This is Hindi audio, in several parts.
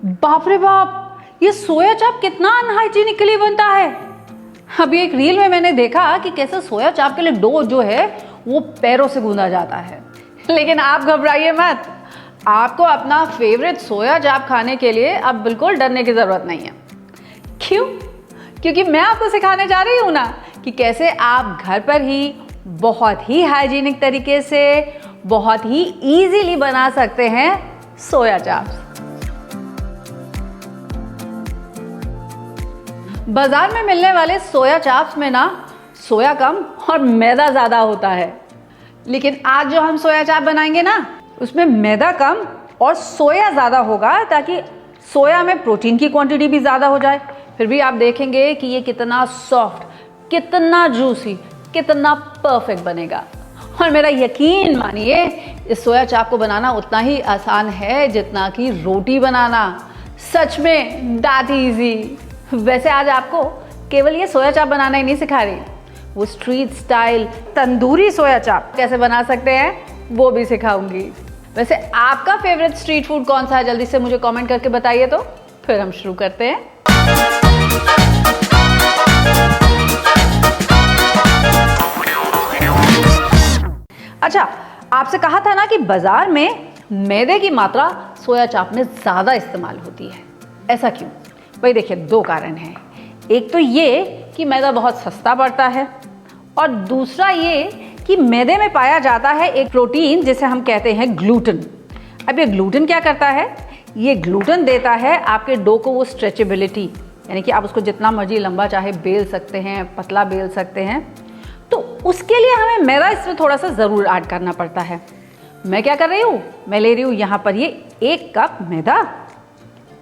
बाप रे बाप, ये सोया चाप कितना अनहाइजीनिकली बनता है। अभी एक रील में मैंने देखा कि कैसे सोया चाप के लिए डो जो है वो पैरों से गूंदा जाता है। लेकिन आप घबराइए मत, आपको अपना फेवरेट सोया चाप खाने के लिए अब बिल्कुल डरने की जरूरत नहीं है। क्यों? क्योंकि मैं आपको सिखाने जा रही हूँ ना कि कैसे आप घर पर ही बहुत ही हाइजीनिक तरीके से बहुत ही इजीली बना सकते हैं सोया चाप्स। बाजार में मिलने वाले सोया चाप्स में ना सोया कम और मैदा ज़्यादा होता है, लेकिन आज जो हम सोया चाप बनाएंगे ना उसमें मैदा कम और सोया ज़्यादा होगा, ताकि सोया में प्रोटीन की क्वांटिटी भी ज़्यादा हो जाए। फिर भी आप देखेंगे कि ये कितना सॉफ्ट, कितना जूसी, कितना परफेक्ट बनेगा। और मेरा यकीन मानिए, इस सोया चाप को बनाना उतना ही आसान है जितना कि रोटी बनाना। सच में दैट इजी। वैसे आज आपको केवल ये सोया चाप बनाना ही नहीं सिखा रही, वो स्ट्रीट स्टाइल तंदूरी सोया चाप कैसे बना सकते हैं वो भी सिखाऊंगी। वैसे आपका फेवरेट स्ट्रीट फूड कौन सा है, जल्दी से मुझे कमेंट करके बताइए, तो फिर हम शुरू करते हैं। अच्छा, आपसे कहा था ना कि बाजार में मैदे की मात्रा सोया चाप में ज़्यादा इस्तेमाल होती है। ऐसा क्यों? भाई देखिए, दो कारण हैं। एक तो ये कि मैदा बहुत सस्ता पड़ता है, और दूसरा ये कि मैदे में पाया जाता है एक प्रोटीन जिसे हम कहते हैं ग्लूटेन। अब ये ग्लूटेन क्या करता है? ये ग्लूटेन देता है आपके डो को वो स्ट्रेचेबिलिटी, यानी कि आप उसको जितना मर्जी लंबा चाहे बेल सकते हैं, पतला बेल सकते हैं। तो उसके लिए हमें मैदा इसमें थोड़ा सा ज़रूर ऐड करना पड़ता है। मैं क्या कर रही हूँ, मैं ले रही हूँ यहाँ पर ये 1 कप मैदा,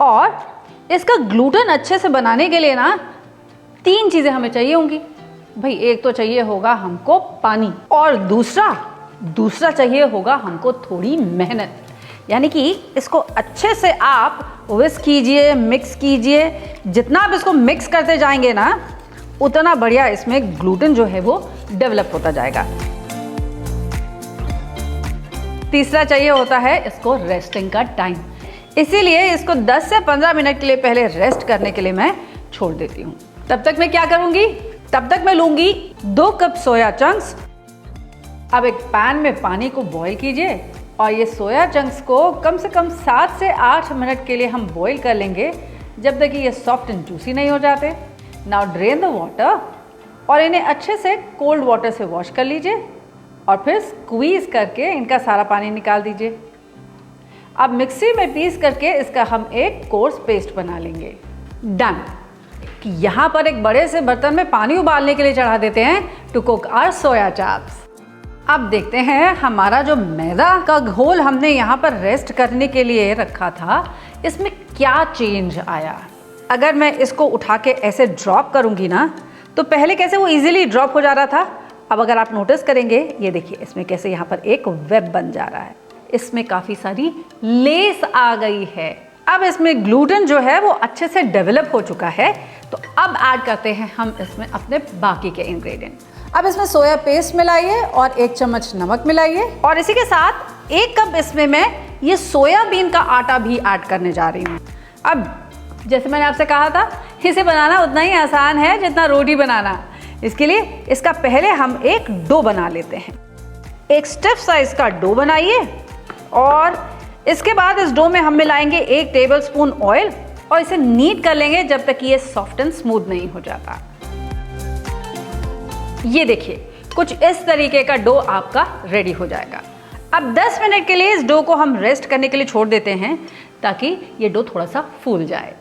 और इसका ग्लूटेन अच्छे से बनाने के लिए ना 3 चीज़ें हमें चाहिए होंगी। भाई एक तो चाहिए होगा हमको पानी, और दूसरा चाहिए होगा हमको थोड़ी मेहनत। यानी कि इसको अच्छे से आप विस्क कीजिए, मिक्स कीजिए। जितना आप इसको मिक्स करते जाएंगे ना उतना बढ़िया इसमें ग्लूटेन जो है वो डेवलप होता जाएगा। तीसरा चाहिए होता है इसको रेस्टिंग का टाइम, इसीलिए इसको 10 से 15 मिनट के लिए पहले रेस्ट करने के लिए मैं छोड़ देती हूँ। तब तक मैं क्या करूँगी? तब तक मैं लूँगी 2 कप सोया चंक्स। अब एक पैन में पानी को बॉईल कीजिए, और ये सोया चंक्स को कम से कम 7 से 8 मिनट के लिए हम बॉईल कर लेंगे, जब तक कि ये सॉफ्ट एंड जूसी नहीं हो जाते। नाउ ड्रेन द वाटर, और इन्हें अच्छे से कोल्ड वाटर से वॉश कर लीजिए, और फिर स्क्वीज़ करके इनका सारा पानी निकाल दीजिए। अब मिक्सी में पीस करके इसका हम एक कोर्स पेस्ट बना लेंगे। डन। कि यहाँ पर एक बड़े से बर्तन में पानी उबालने के लिए चढ़ा देते हैं to cook our soya chaaps. अब देखते हैं हमारा जो मैदा का घोल हमने यहाँ पर रेस्ट करने के लिए रखा था, इसमें क्या चेंज आया। अगर मैं इसको उठा के ऐसे ड्रॉप करूँगी ना, तो पहले कैसे वो इजीली ड्रॉप हो जा रहा था, अब अगर आप नोटिस करेंगे, ये देखिए इसमें कैसे यहाँ पर एक वेब बन जा रहा है। इसमें काफ़ी सारी लेस आ गई है। अब इसमें ग्लूटेन जो है वो अच्छे से डेवलप हो चुका है। तो अब ऐड करते हैं हम इसमें अपने बाकी के इंग्रेडिएंट। अब इसमें सोया पेस्ट मिलाइए और 1 चम्मच नमक मिलाइए, और इसी के साथ 1 कप इसमें मैं ये सोयाबीन का आटा भी ऐड करने जा रही हूँ। अब जैसे मैंने आपसे कहा था, इसे बनाना उतना ही आसान है जितना रोटी बनाना। इसके लिए इसका पहले हम एक डो बना लेते हैं। एक स्टिफ साइज का डो बनाइए, और इसके बाद इस डो में हम मिलाएंगे 1 टेबलस्पून ऑयल, और इसे नीड कर लेंगे जब तक ये सॉफ्ट एंड स्मूथ नहीं हो जाता। ये देखिए कुछ इस तरीके का डो आपका रेडी हो जाएगा। अब 10 मिनट के लिए इस डो को हम रेस्ट करने के लिए छोड़ देते हैं, ताकि ये डो थोड़ा सा फूल जाए।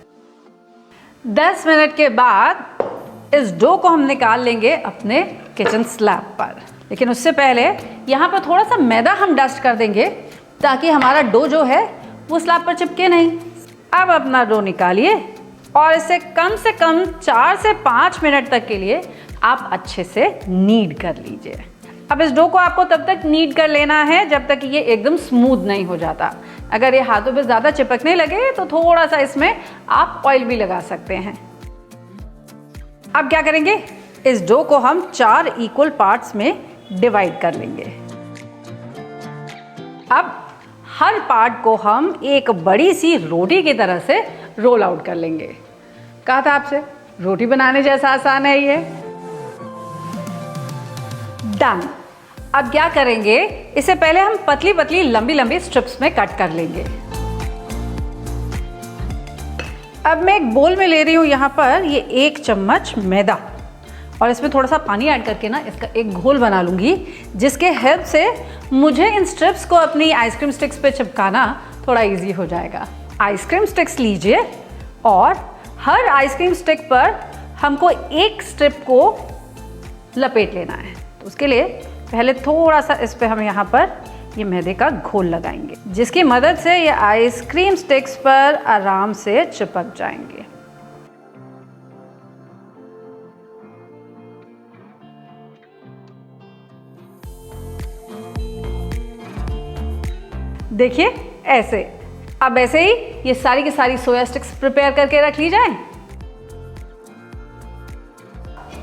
10 मिनट के बाद इस डो को हम निकाल लेंगे अपने किचन स्लैब पर, लेकिन उससे पहले यहाँ पर थोड़ा सा मैदा हम डस्ट कर देंगे, ताकि हमारा डो जो है वो स्लैब पर चिपके नहीं। अब अपना डो निकालिए, और इसे कम से कम 4 से 5 मिनट तक के लिए आप अच्छे से नीड कर लीजिए। अब इस डो को आपको तब तक नीड कर लेना है जब तक ये एकदम स्मूथ नहीं हो जाता। अगर ये हाथों पे ज़्यादा चिपकने लगे तो थोड़ा सा इसमें आप ऑयल भी लगा सकते हैं। अब क्या करेंगे, इस डो को हम 4 इक्वल पार्ट्स में डिवाइड कर लेंगे। अब हर पार्ट को हम एक बड़ी सी रोटी की तरह से रोल आउट कर लेंगे। कहा था आपसे रोटी बनाने जैसा आसान है ये। डन। अब क्या करेंगे, इससे पहले हम पतली पतली लंबी लंबी स्ट्रिप्स में कट कर लेंगे। अब मैं एक बोल में ले रही हूँ यहाँ पर ये 1 चम्मच मैदा और इसमें थोड़ा सा पानी ऐड करके ना इसका एक घोल बना लूँगी, जिसके हेल्प से मुझे इन स्ट्रिप्स को अपनी आइसक्रीम स्टिक्स पे चिपकाना थोड़ा इजी हो जाएगा। आइसक्रीम स्टिक्स लीजिए और हर आइसक्रीम स्टिक पर हमको एक स्ट्रिप को लपेट लेना है। तो उसके लिए पहले थोड़ा सा इस पे हम यहाँ पर ये मैदे का घोल लगाएंगे, जिसकी मदद से ये आइसक्रीम स्टिक्स पर आराम से चिपक जाएंगे। देखिए ऐसे। अब ऐसे ही ये सारी की सारी सोया स्टिक्स प्रिपेयर करके रख ली जाए।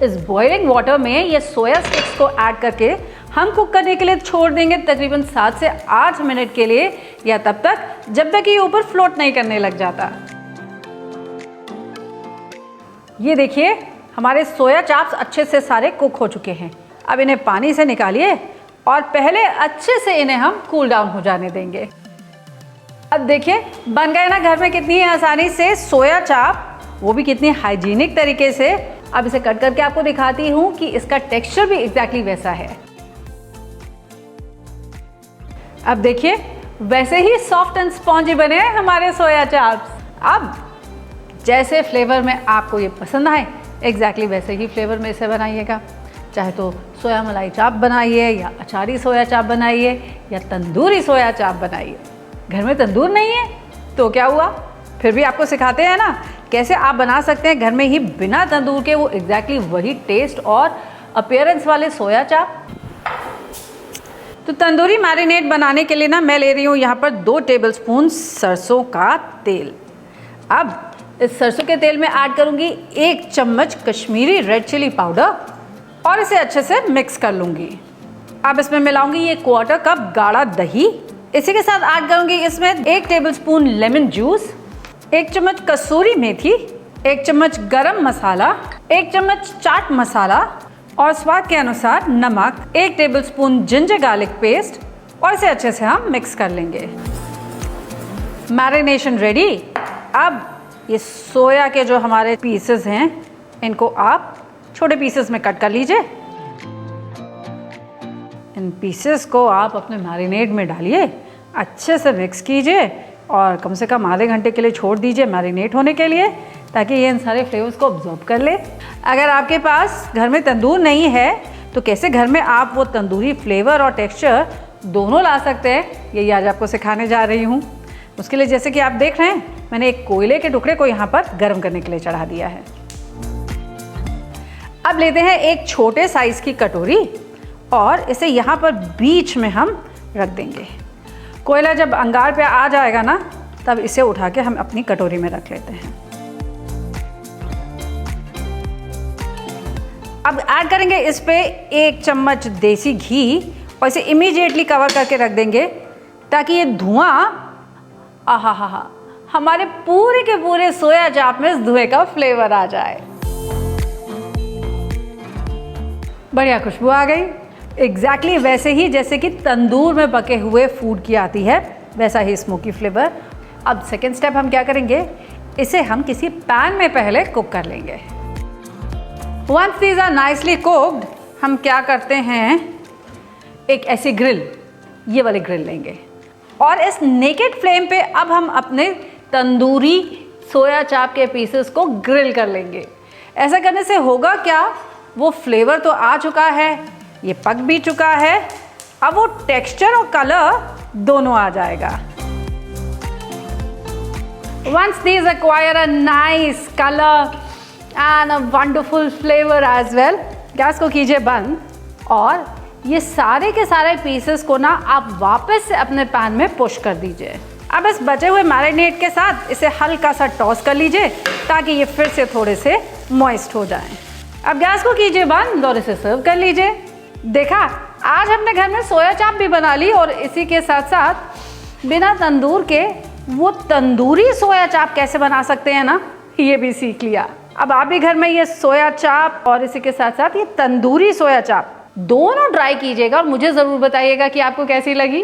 इस बॉइलिंग वाटर में ये सोया स्टिक्स को ऐड करके हम कुक करने के लिए छोड़ देंगे तकरीबन 7 से 8 मिनट के लिए, या तब तक जब तक ये ऊपर फ्लोट नहीं करने लग जाता। ये देखिए हमारे सोया चाप्स अच्छे से सारे कुक हो चुके हैं। अब इन्हें पानी से निकालिए और पहले अच्छे से इन्हें हम कूल डाउन हो जाने देंगे। अब देखिए बन गए ना घर में कितनी आसानी से सोया चाप, वो भी कितनी हाइजीनिक तरीके से। अब इसे कट करके आपको दिखाती हूँ कि इसका टेक्सचर भी एग्जैक्टली वैसा है। अब देखिए वैसे ही सॉफ्ट एंड स्पॉन्जी बने हैं हमारे सोया चाप्स। अब जैसे फ्लेवर में आपको ये पसंद आए एग्जैक्टली वैसे ही फ्लेवर में इसे बनाइएगा। चाहे तो सोया मलाई चाप बनाइए, या अचारी सोया चाप बनाइए, या तंदूरी सोया चाप बनाइए। घर में तंदूर नहीं है तो क्या हुआ, फिर भी आपको सिखाते हैं ना कैसे आप बना सकते हैं घर में ही बिना तंदूर के वो एग्जैक्टली वही टेस्ट और अपीयरेंस वाले सोया चाप। तो तंदूरी मैरिनेट बनाने के लिए ना मैं ले रही हूँ यहाँ पर 2 टेबलस्पून सरसों का तेल। अब इस सरसों के तेल में ऐड करूँगी 1 चम्मच कश्मीरी रेड चिली पाउडर और इसे अच्छे से मिक्स कर लूँगी। अब इसमें मिलाऊंगी ये 1/4 कप गाढ़ा दही। इसी के साथ ऐड करूँगी इसमें 1 टेबलस्पून लेमन जूस, 1 चम्मच कसूरी मेथी, 1 चम्मच गरम मसाला, 1 चम्मच चाट मसाला और स्वाद के अनुसार नमक, 1 टेबलस्पून जिंजर गार्लिक पेस्ट और इसे अच्छे से हम मिक्स कर लेंगे। Marination ready. अब ये सोया के जो हमारे पीसेस हैं इनको आप छोटे पीसेस में कट कर लीजिए। इन पीसेस को आप अपने मैरिनेट में डालिए, अच्छे से मिक्स कीजिए और कम से कम आधे घंटे के लिए छोड़ दीजिए मैरिनेट होने के लिए, ताकि ये इन सारे फ्लेवर्स को अब्जॉर्ब कर ले। अगर आपके पास घर में तंदूर नहीं है तो कैसे घर में आप वो तंदूरी फ्लेवर और टेक्सचर दोनों ला सकते हैं, यही आज आपको सिखाने जा रही हूँ। उसके लिए जैसे कि आप देख रहे हैं मैंने एक कोयले के टुकड़े को यहाँ पर गर्म करने के लिए चढ़ा दिया है। अब लेते हैं एक छोटे साइज की कटोरी और इसे यहाँ पर बीच में हम रख देंगे। कोयला जब अंगार पे आ जाएगा ना तब इसे उठा के हम अपनी कटोरी में रख लेते हैं। अब ऐड करेंगे इस पे 1 चम्मच देसी घी और इसे इमीडिएटली कवर करके रख देंगे, ताकि ये धुआं आहा हमारे पूरे के पूरे सोया चाप में इस धुएं का फ्लेवर आ जाए। बढ़िया खुशबू आ गई, एग्जैक्टली वैसे ही जैसे कि तंदूर में पके हुए फूड की आती है, वैसा ही स्मोकी फ्लेवर। अब सेकेंड स्टेप हम क्या करेंगे, इसे हम किसी पैन में पहले कुक कर लेंगे। Once these are nicely cooked, हम क्या करते हैं, एक ऐसी ग्रिल, ये वाली ग्रिल लेंगे और इस नेकेड फ्लेम पे अब हम अपने तंदूरी सोया चाप के पीसेस को ग्रिल कर लेंगे। ऐसा करने से होगा क्या, वो फ्लेवर तो आ चुका है, ये पक भी चुका है, अब वो टेक्सचर और कलर दोनों आ जाएगा। Once these acquire a nice color and a wonderful flavor as well, gas को कीजिए बंद और ये सारे के सारे पीसेस को ना आप वापस से अपने पैन में पुश कर दीजिए। अब इस बचे हुए मैरिनेट के साथ इसे हल्का सा टॉस कर लीजिए ताकि ये फिर से थोड़े से मॉइस्ट हो जाएं। अब गैस को कीजिए बंद और इसे सर्व कर लीजिए। देखा, आज हमने घर में सोया चाप भी बना ली और इसी के साथ साथ बिना तंदूर के वो तंदूरी सोया चाप कैसे बना सकते हैं ना, ये भी सीख लिया। अब आप भी घर में ये सोया चाप और इसी के साथ साथ ये तंदूरी सोया चाप दोनों ट्राई कीजिएगा और मुझे ज़रूर बताइएगा कि आपको कैसी लगी।